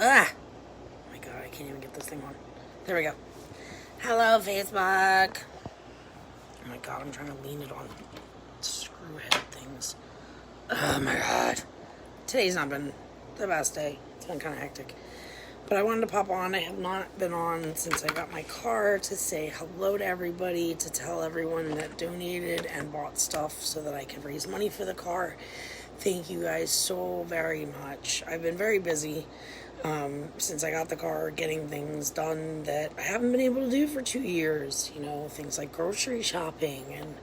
Ah! Oh my god, I can't even get this thing on. There we go. Hello, Facebook. Oh my god, I'm trying to lean it on screw head things. Oh my god. Today's not been the best day. It's been kind of hectic. But I wanted to pop on. I have not been on since I got my car to say hello to everybody, to tell everyone that donated and bought stuff so that I could raise money for the car. Thank you guys so very much. I've been very busy since I got the car, getting things done that I haven't been able to do for 2 years. You know, things like grocery shopping and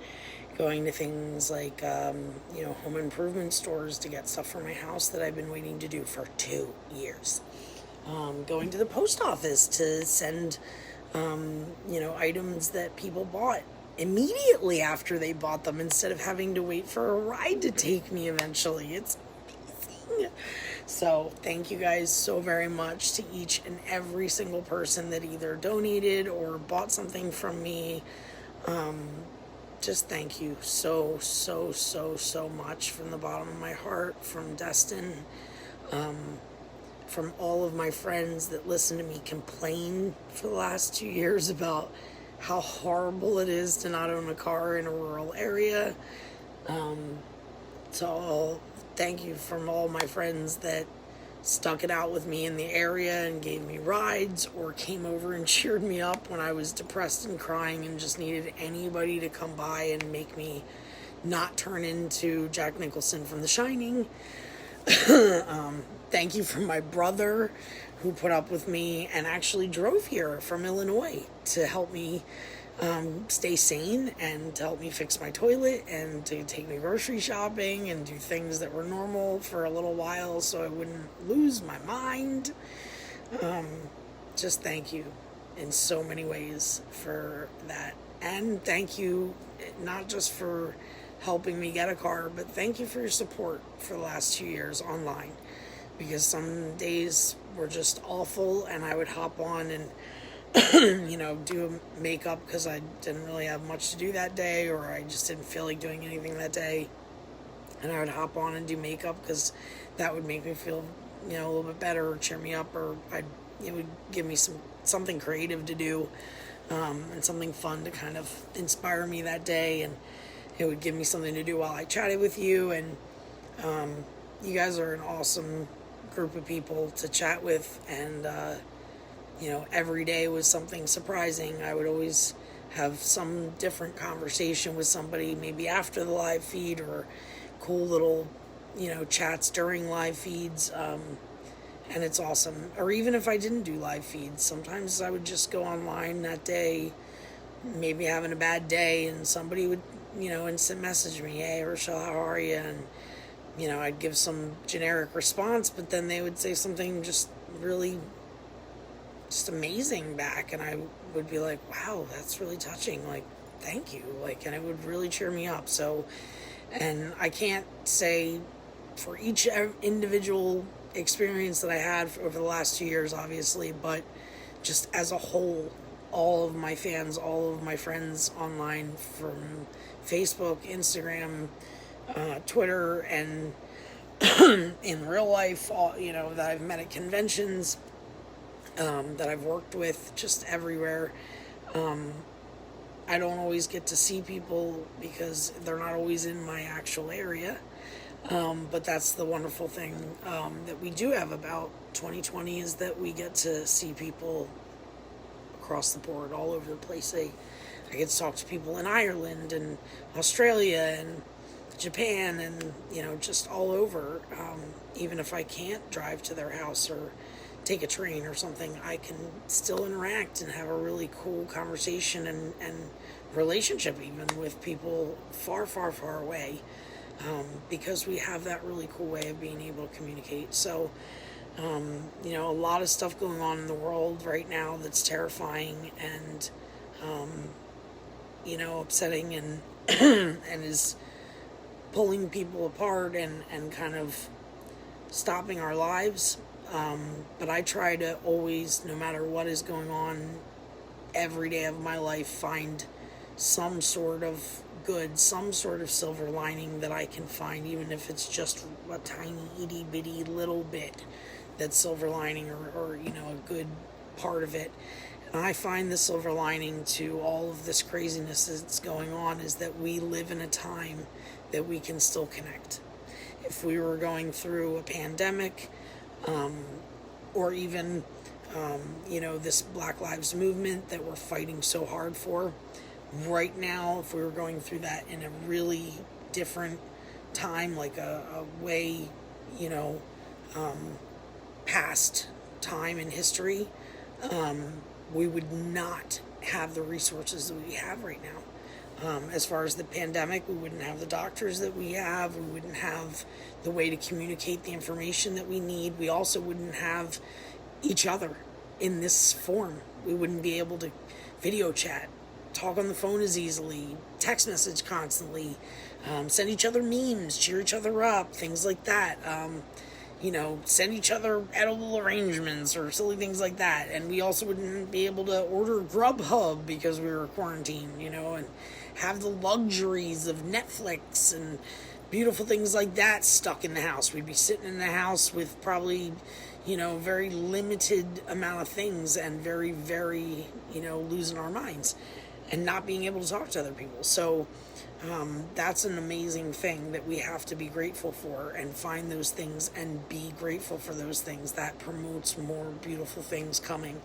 going to things like, home improvement stores to get stuff for my house that I've been waiting to do for 2 years. Going to the post office to send, items that people bought immediately after they bought them instead of having to wait for a ride to take me eventually. It's amazing. So thank you guys so very much to each and every single person that either donated or bought something from me. Just thank you so much from the bottom of my heart, from Destin, from all of my friends that listen to me complain for the last 2 years about how horrible it is to not own a car in a rural area. So thank you from all my friends that stuck it out with me in the area and gave me rides or came over and cheered me up when I was depressed and crying and just needed anybody to come by and make me not turn into Jack Nicholson from The Shining. Thank you from my brother who put up with me and actually drove here from Illinois to help me stay sane and to help me fix my toilet and to take me grocery shopping and do things that were normal for a little while so I wouldn't lose my mind. Just thank you in so many ways for that. And thank you not just for helping me get a car, but thank you for your support for the last 2 years online, because some days were just awful and I would hop on and do makeup because I didn't really have much to do that day, or I just didn't feel like doing anything that day, and I would hop on and do makeup because that would make me feel a little bit better or cheer me up, or it would give me something creative to do, and something fun to kind of inspire me that day, and it would give me something to do while I chatted with you. And you guys are an awesome group of people to chat with, and every day was something surprising. I would always have some different conversation with somebody, maybe after the live feed, or cool little chats during live feeds, and it's awesome. Or even if I didn't do live feeds, sometimes I would just go online that day, maybe having a bad day, and somebody would instant message me, "Hey Rochelle, how are you?" And I'd give some generic response, but then they would say something just really just amazing back, and I would be like, "Wow, that's really touching, like, thank you," and it would really cheer me up. So, and I can't say for each individual experience that I had over the last 2 years, obviously, but just as a whole, all of my fans, all of my friends online, from Facebook, Instagram, Twitter, and in real life, that I've met at conventions, that I've worked with just everywhere. I don't always get to see people because they're not always in my actual area, but that's the wonderful thing that we do have about 2020, is that we get to see people across the board, all over the place. I get to talk to people in Ireland and Australia and Japan and just all over. Even if I can't drive to their house or take a train or something, I can still interact and have a really cool conversation and relationship even with people far away, because we have that really cool way of being able to communicate. So a lot of stuff going on in the world right now that's terrifying and upsetting and and is pulling people apart and kind of stopping our lives. But I try to always, no matter what is going on, every day of my life, find some sort of good, some sort of silver lining that I can find, even if it's just a tiny itty bitty little bit that silver lining, or a good part of it. And I find the silver lining to all of this craziness that's going on is that we live in a time that we can still connect. If we were going through a pandemic, or even, this Black Lives Movement that we're fighting so hard for, right now, if we were going through that in a really different time, like a way, past time in history, we would not have the resources that we have right now. As far as the pandemic, we wouldn't have the doctors that we have. We wouldn't have the way to communicate the information that we need. We also wouldn't have each other in this form. We wouldn't be able to video chat, talk on the phone as easily, text message constantly, send each other memes, cheer each other up, things like that. Send each other edible arrangements or silly things like that. And we also wouldn't be able to order Grubhub because we were quarantined, and have the luxuries of Netflix and beautiful things like that stuck in the house. We'd be sitting in the house with probably, very limited amount of things and very, very, losing our minds and not being able to talk to other people. So that's an amazing thing that we have to be grateful for and find those things and be grateful for those things. That promotes more beautiful things coming.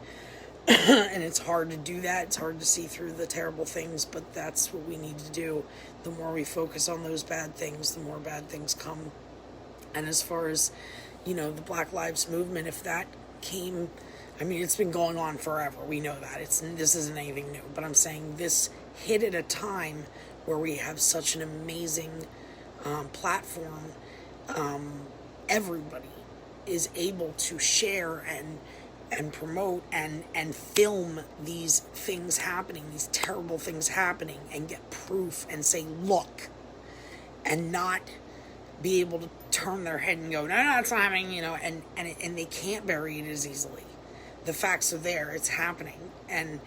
And it's hard to do that. It's hard to see through the terrible things, but that's what we need to do. The more we focus on those bad things, the more bad things come. And as far as, the Black Lives Movement, if that came, it's been going on forever. We know that. This isn't anything new. But I'm saying this hit at a time where we have such an amazing platform. Everybody is able to share and promote and film these things happening, these terrible things happening, and get proof and say, look, and not be able to turn their head and go, no, it's not happening, and they can't bury it as easily. The facts are there, it's happening, and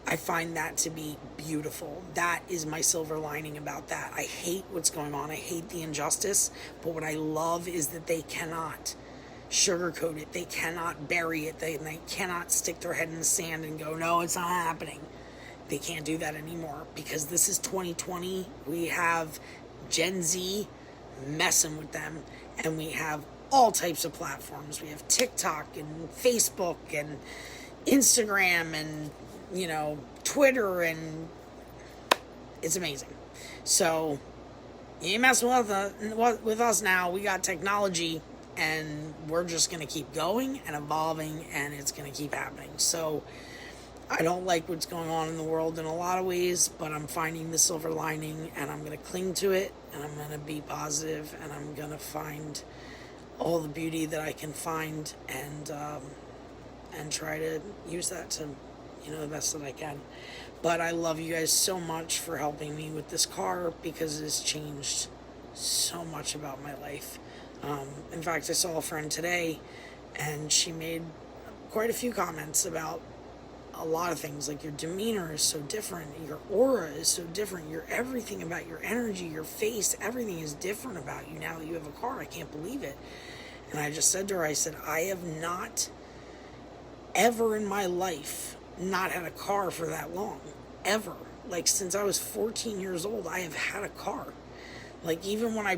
I find that to be beautiful. That is my silver lining about that. I hate what's going on, I hate the injustice, but what I love is that they cannot sugarcoat it, they cannot bury it, they cannot stick their head in the sand and go, no, it's not happening. They can't do that anymore because this is 2020. We have Gen Z messing with them, and we have all types of platforms. We have TikTok and Facebook and Instagram and Twitter, and it's amazing. So you ain't messing with us now. We got technology, and we're just going to keep going and evolving, and it's going to keep happening. So I don't like what's going on in the world in a lot of ways, but I'm finding the silver lining, and I'm going to cling to it, and I'm going to be positive, and I'm going to find all the beauty that I can find, and try to use that to, the best that I can. But I love you guys so much for helping me with this car, because it has changed so much about my life. In fact, I saw a friend today, and she made quite a few comments about a lot of things, like your demeanor is so different, your aura is so different, your everything about your energy, your face, everything is different about you now that you have a car. I can't believe it. And I just said to her, I said, I have not ever in my life not had a car for that long, ever. Like, since I was 14 years old, I have had a car. Like, even when I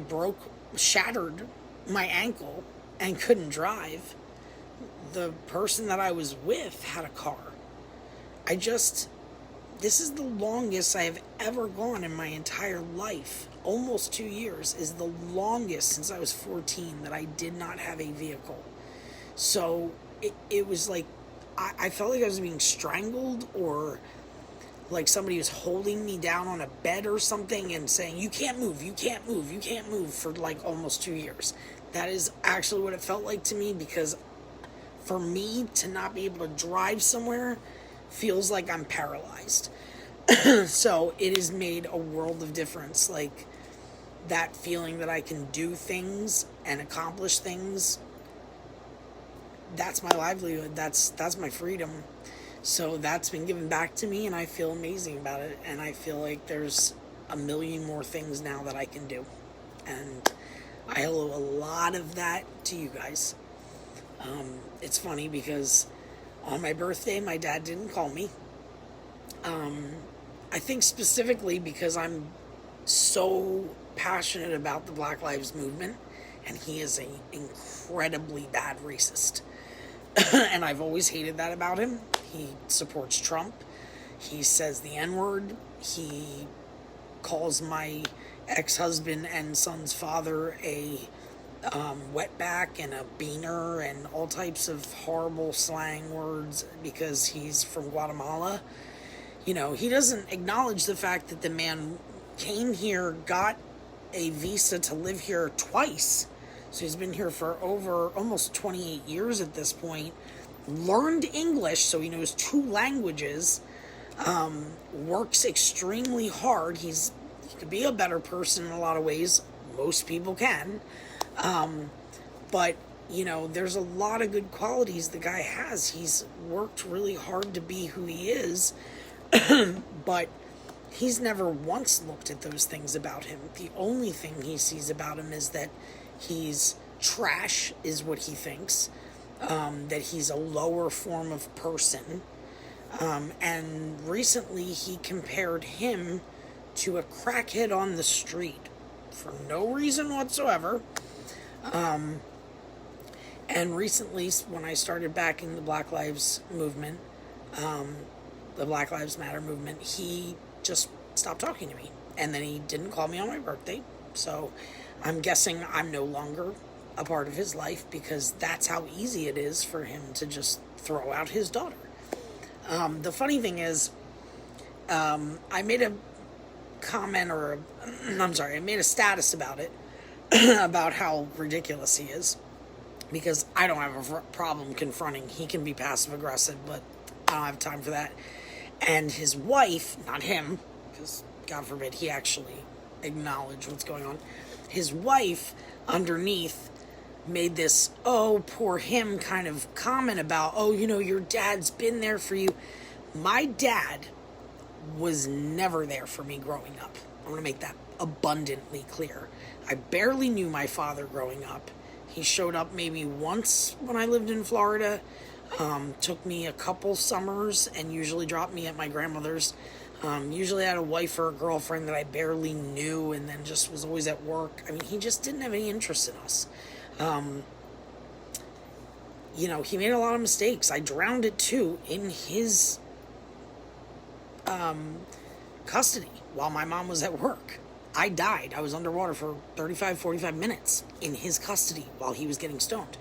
shattered my ankle and couldn't drive, the person that I was with had a car. This is the longest I have ever gone in my entire life. Almost 2 years is the longest since I was 14 that I did not have a vehicle. So it was like, I felt like I was being strangled, or like somebody was holding me down on a bed or something and saying, you can't move, you can't move, you can't move, for like almost 2 years. That is actually what it felt like to me, because for me to not be able to drive somewhere feels like I'm paralyzed. So it has made a world of difference. Like, that feeling that I can do things and accomplish things, that's my livelihood. That's my freedom. So that's been given back to me, and I feel amazing about it. And I feel like there's a million more things now that I can do. And I owe a lot of that to you guys. It's funny because on my birthday, my dad didn't call me. I think specifically because I'm so passionate about the Black Lives Movement, and he is an incredibly bad racist. And I've always hated that about him. He supports Trump. He says the N-word. He calls my ex-husband and son's father a wetback and a beaner and all types of horrible slang words because he's from Guatemala. You know, he doesn't acknowledge the fact that the man came here, got a visa to live here twice. So he's been here for over almost 28 years at this point, learned English, so he knows 2 languages, works extremely hard. He could be a better person in a lot of ways. Most people can. But, you know, there's a lot of good qualities the guy has. He's worked really hard to be who he is, but he's never once looked at those things about him. The only thing he sees about him is that he's trash, is what he thinks, that he's a lower form of person. And recently he compared him to a crackhead on the street for no reason whatsoever. And recently, when I started backing the Black Lives movement, the Black Lives Matter movement, he just stopped talking to me. And then he didn't call me on my birthday. So I'm guessing I'm no longer a part of his life because that's how easy it is for him to just throw out his daughter. The funny thing is, I made a comment I made a status about it, about how ridiculous he is, because I don't have a problem confronting. He can be passive aggressive, but I don't have time for that. And his wife, not him, because God forbid he actually acknowledge what's going on. His wife underneath made this, oh, poor him kind of comment about, oh, you know, your dad's been there for you. My dad was never there for me growing up. I want to make that abundantly clear. I barely knew my father growing up. He showed up maybe once when I lived in Florida, took me a couple summers, and usually dropped me at my grandmother's. Usually I had a wife or a girlfriend that I barely knew, and then just was always at work. I mean, he just didn't have any interest in us. You know, he made a lot of mistakes. I drowned it too in his custody while my mom was at work. I died. I was underwater for 45 minutes in his custody while he was getting stoned.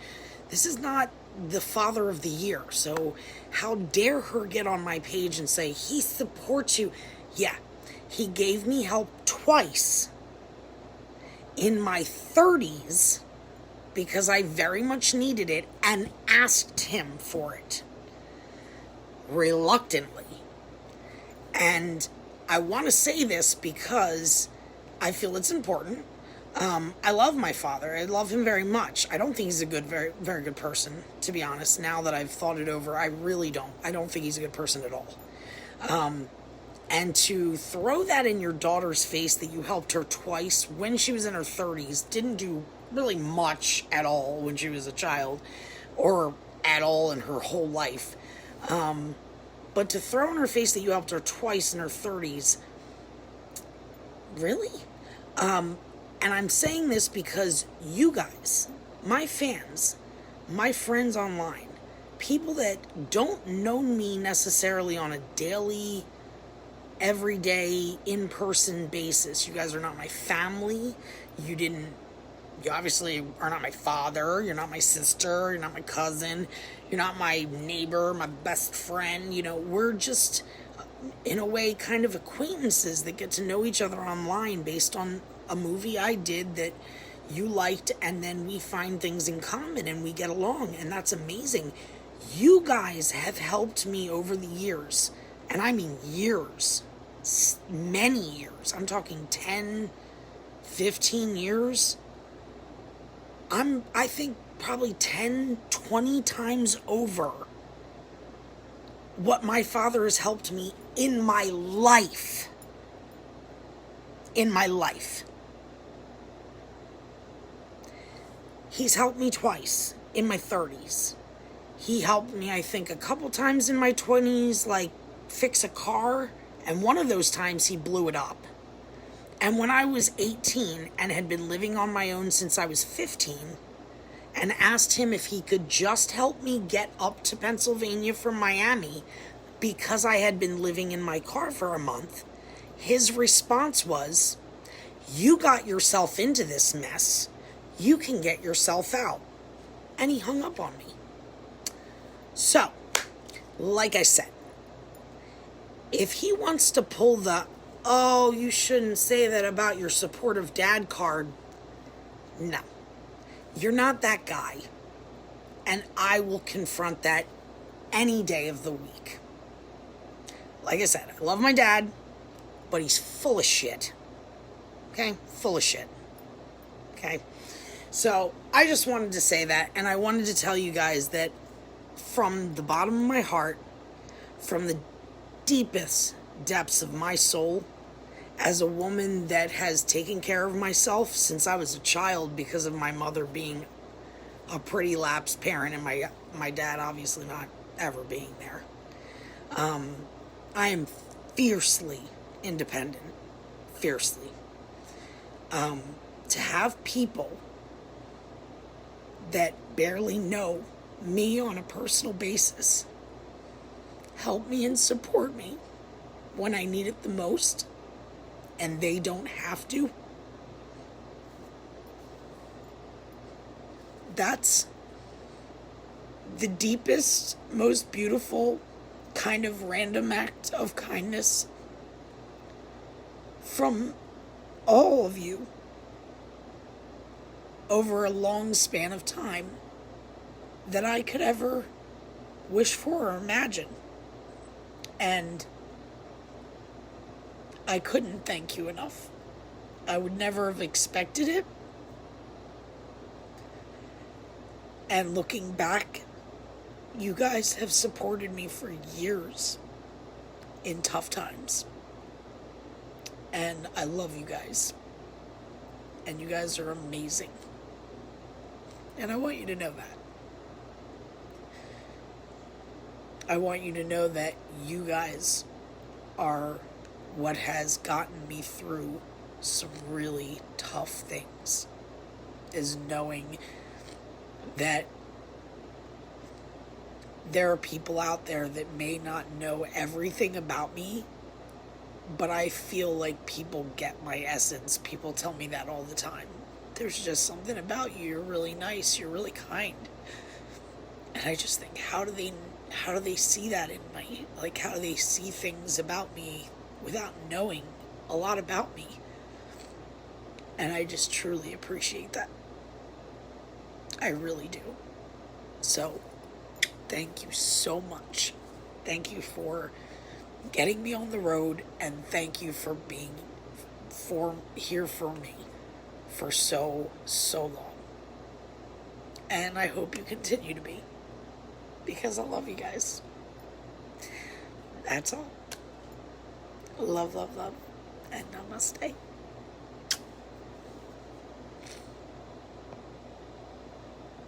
This is not the father of the year, so how dare her get on my page and say he supports you? Yeah, he gave me help twice in my 30s because I very much needed it and asked him for it reluctantly. And I want to say this because I feel it's important. I love my father. I love him very much. I don't think he's a very, very good person, to be honest. Now that I've thought it over, I really don't. I don't think he's a good person at all. And to throw that in your daughter's face that you helped her twice when she was in her 30s, didn't do really much at all when she was a child, or at all in her whole life. But to throw in her face that you helped her twice in her 30s, really? And I'm saying this because you guys, my fans, my friends online, people that don't know me necessarily on a daily, everyday, in-person basis. You guys are not my family. You obviously are not my father. You're not my sister. You're not my cousin. You're not my neighbor, my best friend. You know, we're just, in a way, kind of acquaintances that get to know each other online based on a movie I did that you liked, and then we find things in common and we get along, and that's amazing. You guys have helped me over the years, and I mean years, many years. I'm talking 10, 15 years. I think probably 10, 20 times over what my father has helped me in my life. In my life. He's helped me twice. in my 30s. He helped me, I think, a couple times in my 20s, like fix a car. And one of those times he blew it up. And when I was 18 and had been living on my own since I was 15, and asked him if he could just help me get up to Pennsylvania from Miami because I had been living in my car for a month, his response was, "You got yourself into this mess. You can get yourself out." And he hung up on me. So, like I said, if he wants to pull the, "Oh, you shouldn't say that about your supportive dad" card, no. You're not that guy. And I will confront that any day of the week. Like I said, I love my dad, but he's full of shit. Okay? Full of shit. Okay? So, I just wanted to say that, and I wanted to tell you guys that from the bottom of my heart, from the deepest depths of my soul, as a woman that has taken care of myself since I was a child because of my mother being a pretty lapsed parent and my dad obviously not ever being there. I am fiercely independent. Fiercely. To have people that barely know me on a personal basis help me and support me when I need it the most, and they don't have to. That's the deepest, most beautiful kind of random act of kindness from all of you over a long span of time that I could ever wish for or imagine. And I couldn't thank you enough. I would never have expected it. And looking back, you guys have supported me for years in tough times. And I love you guys. And you guys are amazing. And I want you to know that. I want you to know that you guys are what has gotten me through some really tough things, is knowing that there are people out there that may not know everything about me, but I feel like people get my essence. People tell me that all the time. There's just something about you. You're really nice. You're really kind. And I just think, how do they see that in me? Like, how do they see things about me without knowing a lot about me? And I just truly appreciate that. I really do. So, thank you so much. Thank you for getting me on the road, and thank you for being here for me for so long. And I hope you continue to be, because I love you guys. That's all. Love, love, love, and namaste.